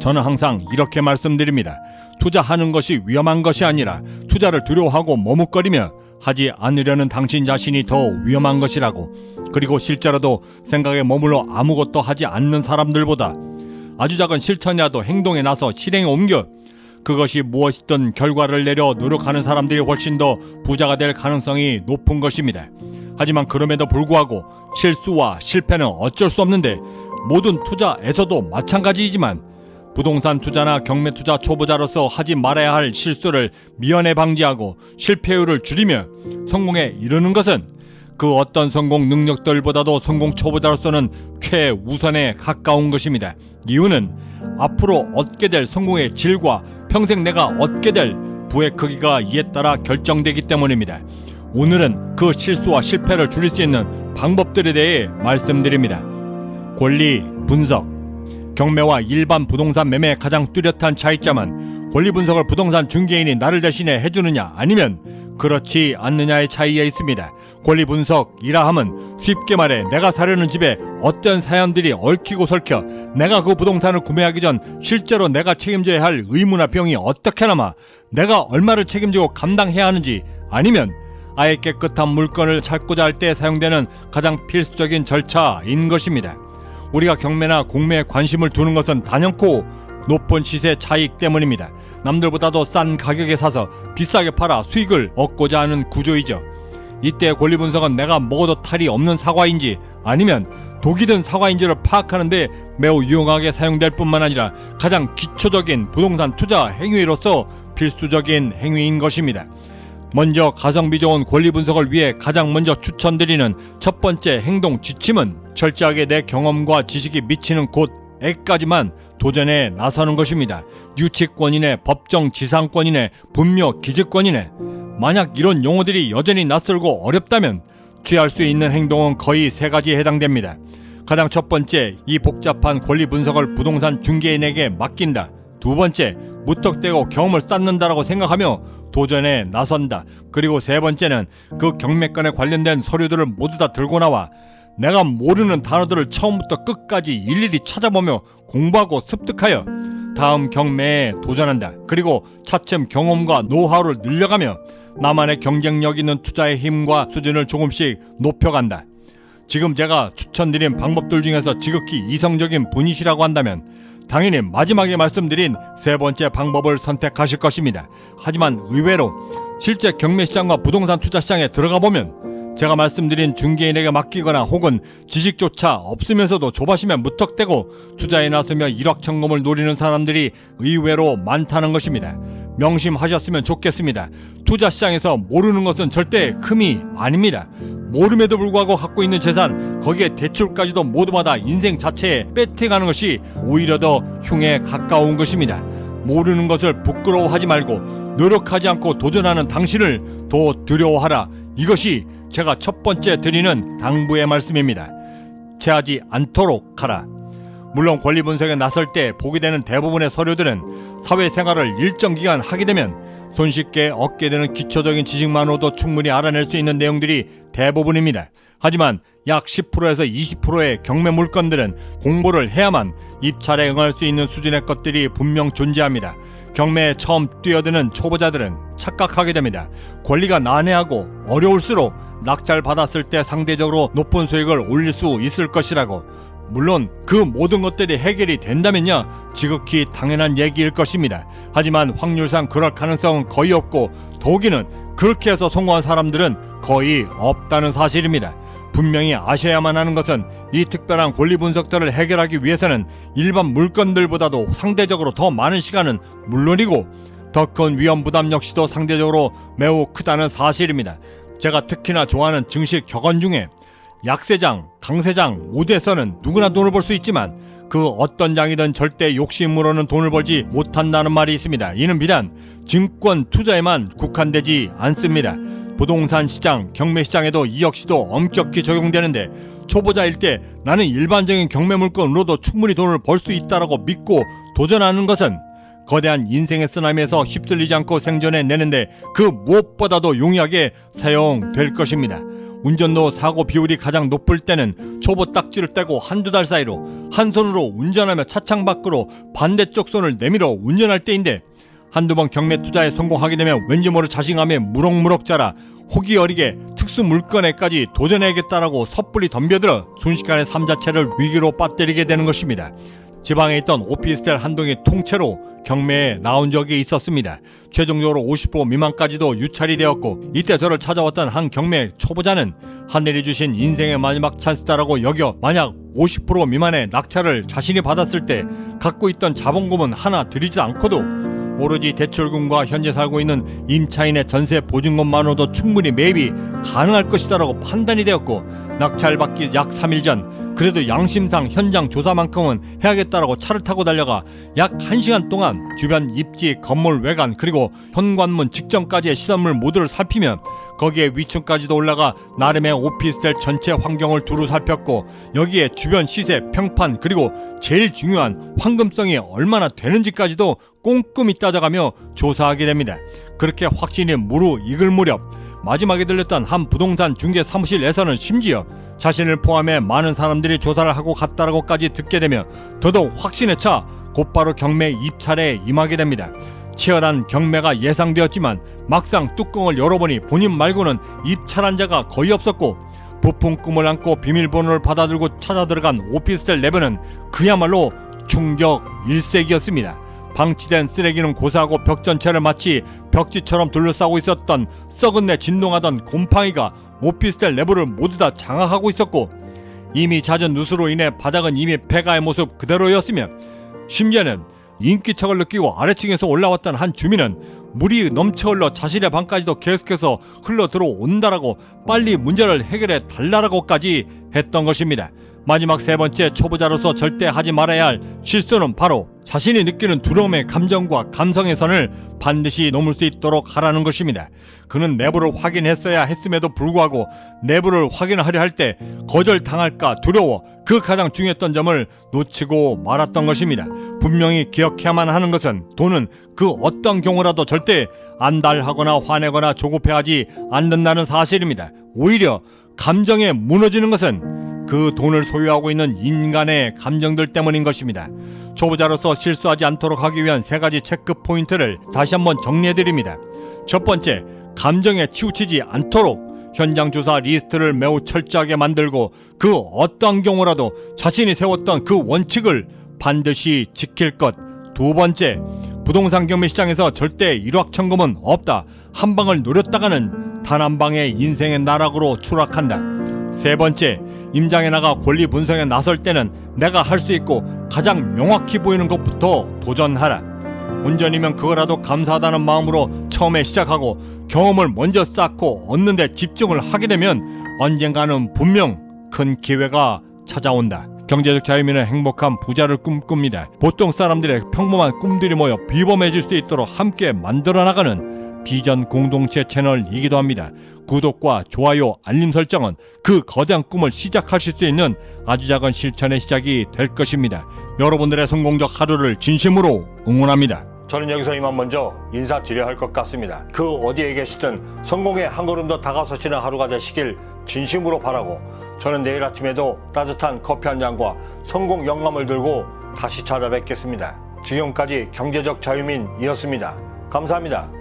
저는 항상 이렇게 말씀드립니다. 투자하는 것이 위험한 것이 아니라 투자를 두려워하고 머뭇거리며 하지 않으려는 당신 자신이 더 위험한 것이라고. 그리고 실제로도 생각에 머물러 아무것도 하지 않는 사람들보다 아주 작은 실천이라도 행동에 나서 실행에 옮겨 그것이 무엇이든 결과를 내려 노력하는 사람들이 훨씬 더 부자가 될 가능성이 높은 것입니다. 하지만 그럼에도 불구하고 실수와 실패는 어쩔 수 없는데 모든 투자에서도 마찬가지이지만 부동산 투자나 경매 투자 초보자로서 하지 말아야 할 실수를 미연에 방지하고 실패율을 줄이며 성공에 이르는 것은 그 어떤 성공 능력들보다도 성공 초보자로서는 최우선에 가까운 것입니다. 이유는 앞으로 얻게 될 성공의 질과 평생 내가 얻게 될 부의 크기가 이에 따라 결정되기 때문입니다. 오늘은 그 실수와 실패를 줄일 수 있는 방법들에 대해 말씀드립니다. 권리 분석. 경매와 일반 부동산 매매의 가장 뚜렷한 차이점은 권리 분석을 부동산 중개인이 나를 대신해 해주느냐 아니면 그렇지 않느냐의 차이에 있습니다. 권리 분석이라 함은 쉽게 말해 내가 사려는 집에 어떤 사연들이 얽히고 설켜 내가 그 부동산을 구매하기 전 실제로 내가 책임져야 할 의무나 비용이 어떻게 남아 내가 얼마를 책임지고 감당해야 하는지 아니면 아예 깨끗한 물건을 찾고자 할 때 사용되는 가장 필수적인 절차인 것입니다. 우리가 경매나 공매에 관심을 두는 것은 단연코 높은 시세 차익 때문입니다. 남들보다도 싼 가격에 사서 비싸게 팔아 수익을 얻고자 하는 구조이죠. 이때 권리 분석은 내가 먹어도 탈이 없는 사과인지 아니면 독이 든 사과인지를 파악하는 데 매우 유용하게 사용될 뿐만 아니라 가장 기초적인 부동산 투자 행위로서 필수적인 행위인 것입니다. 먼저 가성비 좋은 권리 분석을 위해 가장 먼저 추천드리는 첫 번째 행동 지침은 철저하게 내 경험과 지식이 미치는 곳에까지만 도전에 나서는 것입니다. 유치권이네 법정 지상권이네 분묘 기득권이네 만약 이런 용어들이 여전히 낯설고 어렵다면 취할 수 있는 행동은 거의 세 가지에 해당됩니다. 가장 첫 번째, 이 복잡한 권리 분석을 부동산 중개인에게 맡긴다. 두 번째, 무턱대고 경험을 쌓는다라고 생각하며 도전에 나선다. 그리고 세 번째는 그 경매건에 관련된 서류들을 모두 다 들고 나와 내가 모르는 단어들을 처음부터 끝까지 일일이 찾아보며 공부하고 습득하여 다음 경매에 도전한다. 그리고 차츰 경험과 노하우를 늘려가며 나만의 경쟁력 있는 투자의 힘과 수준을 조금씩 높여간다. 지금 제가 추천드린 방법들 중에서 지극히 이성적인 분이시라고 한다면 당연히 마지막에 말씀드린 세 번째 방법을 선택하실 것입니다. 하지만 의외로 실제 경매 시장과 부동산 투자 시장에 들어가 보면 제가 말씀드린 중개인에게 맡기거나 혹은 지식조차 없으면서도 조바심에 무턱대고 투자에 나서며 일확천금을 노리는 사람들이 의외로 많다는 것입니다. 명심하셨으면 좋겠습니다. 투자 시장에서 모르는 것은 절대 흠이 아닙니다. 모름에도 불구하고 갖고 있는 재산 거기에 대출까지도 모두마다 인생 자체에 배팅하는 것이 오히려 더 흉에 가까운 것입니다. 모르는 것을 부끄러워하지 말고 노력하지 않고 도전하는 당신을 더 두려워하라. 이것이 제가 첫 번째 드리는 당부의 말씀입니다. 체하지 않도록 하라. 물론 권리 분석에 나설 때 보게 되는 대부분의 서류들은 사회생활을 일정 기간 하게 되면 손쉽게 얻게 되는 기초적인 지식만으로도 충분히 알아낼 수 있는 내용들이 대부분입니다. 하지만 약 10%에서 20%의 경매 물건들은 공부를 해야만 입찰에 응할 수 있는 수준의 것들이 분명 존재합니다. 경매에 처음 뛰어드는 초보자들은 착각하게 됩니다. 권리가 난해하고 어려울수록 낙찰받았을 때 상대적으로 높은 수익을 올릴 수 있을 것이라고. 물론 그 모든 것들이 해결이 된다면야 지극히 당연한 얘기일 것입니다. 하지만 확률상 그럴 가능성은 거의 없고 더욱이는 그렇게 해서 성공한 사람들은 거의 없다는 사실입니다. 분명히 아셔야만 하는 것은 이 특별한 권리 분석들을 해결하기 위해서는 일반 물건들보다도 상대적으로 더 많은 시간은 물론이고 더 큰 위험 부담 역시도 상대적으로 매우 크다는 사실입니다. 제가 특히나 좋아하는 증시 격언 중에 약세장, 강세장, 우대서는 누구나 돈을 벌 수 있지만 그 어떤 장이든 절대 욕심으로는 돈을 벌지 못한다는 말이 있습니다. 이는 비단 증권 투자에만 국한되지 않습니다. 부동산 시장, 경매 시장에도 이 역시도 엄격히 적용되는데 초보자일 때 나는 일반적인 경매 물건으로도 충분히 돈을 벌 수 있다라고 믿고 도전하는 것은 거대한 인생의 쓰나미에서 휩쓸리지 않고 생존해내는데 그 무엇보다도 용이하게 사용될 것입니다. 운전도 사고 비율이 가장 높을 때는 초보 딱지를 떼고 한두 달 사이로 한 손으로 운전하며 차창 밖으로 반대쪽 손을 내밀어 운전할 때인데, 한두 번 경매 투자에 성공하게 되면 왠지 모를 자신감에 무럭무럭 자라 호기 어리게 특수 물건에까지 도전해야겠다라고 섣불리 덤벼들어 순식간에 삶 자체를 위기로 빠뜨리게 되는 것입니다. 지방에 있던 오피스텔 한 동이 통째로 경매에 나온 적이 있었습니다. 최종적으로 50% 미만까지도 유찰이 되었고, 이때 저를 찾아왔던 한 경매 초보자는 하늘이 주신 인생의 마지막 찬스다라고 여겨 만약 50% 미만의 낙찰을 자신이 받았을 때 갖고 있던 자본금은 하나 들이지 않고도 오로지 대출금과 현재 살고 있는 임차인의 전세 보증금만으로도 충분히 매입이 가능할 것이다라고 판단이 되었고, 낙찰받기 약 3일 전 그래도 양심상 현장 조사만큼은 해야겠다라고 차를 타고 달려가 약 1시간 동안 주변 입지, 건물 외관, 그리고 현관문 직전까지의 시설물 모두를 살피며 거기에 위층까지도 올라가 나름의 오피스텔 전체 환경을 두루 살폈고, 여기에 주변 시세, 평판, 그리고 제일 중요한 황금성이 얼마나 되는지까지도 꼼꼼히 따져가며 조사하게 됩니다. 그렇게 확신이 무르익을 무렵 마지막에 들렸던 한 부동산 중개 사무실에서는 심지어 자신을 포함해 많은 사람들이 조사를 하고 갔다라고까지 듣게 되며 더더욱 확신에 차 곧바로 경매 입찰에 임하게 됩니다. 치열한 경매가 예상되었지만 막상 뚜껑을 열어보니 본인 말고는 입찰한 자가 거의 없었고, 부푼 꿈을 안고 비밀번호를 받아들고 찾아 들어간 오피스텔 내부는 그야말로 충격 일색이었습니다. 방치된 쓰레기는 고사하고 벽 전체를 마치 벽지처럼 둘러싸고 있었던 썩은내 진동하던 곰팡이가 오피스텔 내부를 모두 다 장악하고 있었고, 이미 잦은 누수로 인해 바닥은 이미 폐가의 모습 그대로였으며, 심지어는 인기척을 느끼고 아래층에서 올라왔던 한 주민은 물이 넘쳐 흘러 자신의 방까지도 계속해서 흘러 들어온다라고 빨리 문제를 해결해 달라라고까지 했던 것입니다. 마지막 세 번째 초보자로서 절대 하지 말아야 할 실수는 바로 자신이 느끼는 두려움의 감정과 감성의 선을 반드시 넘을 수 있도록 하라는 것입니다. 그는 내부를 확인했어야 했음에도 불구하고 내부를 확인하려 할 때 거절당할까 두려워 그 가장 중요했던 점을 놓치고 말았던 것입니다. 분명히 기억해야만 하는 것은 돈은 그 어떤 경우라도 절대 안달하거나 화내거나 조급해하지 않는다는 사실입니다. 오히려 감정에 무너지는 것은 그 돈을 소유하고 있는 인간의 감정들 때문인 것입니다. 초보자로서 실수하지 않도록 하기 위한 3가지 체크 포인트를 다시 한번 정리해드립니다. 첫 번째, 감정에 치우치지 않도록 현장 조사 리스트를 매우 철저하게 만들고 그 어떠한 경우라도 자신이 세웠던 그 원칙을 반드시 지킬 것. 두 번째, 부동산 경매 시장에서 절대 일확천금은 없다. 한 방을 노렸다가는 단 한 방의 인생의 나락으로 추락한다. 세 번째, 임장에 나가 권리 분석에 나설 때는 내가 할 수 있고 가장 명확히 보이는 것부터 도전하라. 운전이면 그거라도 감사하다는 마음으로 처음에 시작하고 경험을 먼저 쌓고 얻는 데 집중을 하게 되면 언젠가는 분명 큰 기회가 찾아온다. 경제적 자유민은 행복한 부자를 꿈꿉니다. 보통 사람들의 평범한 꿈들이 모여 비범해질 수 있도록 함께 만들어 나가는 비전 공동체 채널이기도 합니다. 구독과 좋아요, 알림 설정은 그 거대한 꿈을 시작하실 수 있는 아주 작은 실천의 시작이 될 것입니다. 여러분들의 성공적 하루를 진심으로 응원합니다. 저는 여기서 이만 먼저 인사드려야 할 것 같습니다. 그 어디에 계시든 성공의 한 걸음 더 다가서시는 하루가 되시길 진심으로 바라고, 저는 내일 아침에도 따뜻한 커피 한 잔과 성공 영감을 들고 다시 찾아뵙겠습니다. 지금까지 경제적 자유민이었습니다. 감사합니다.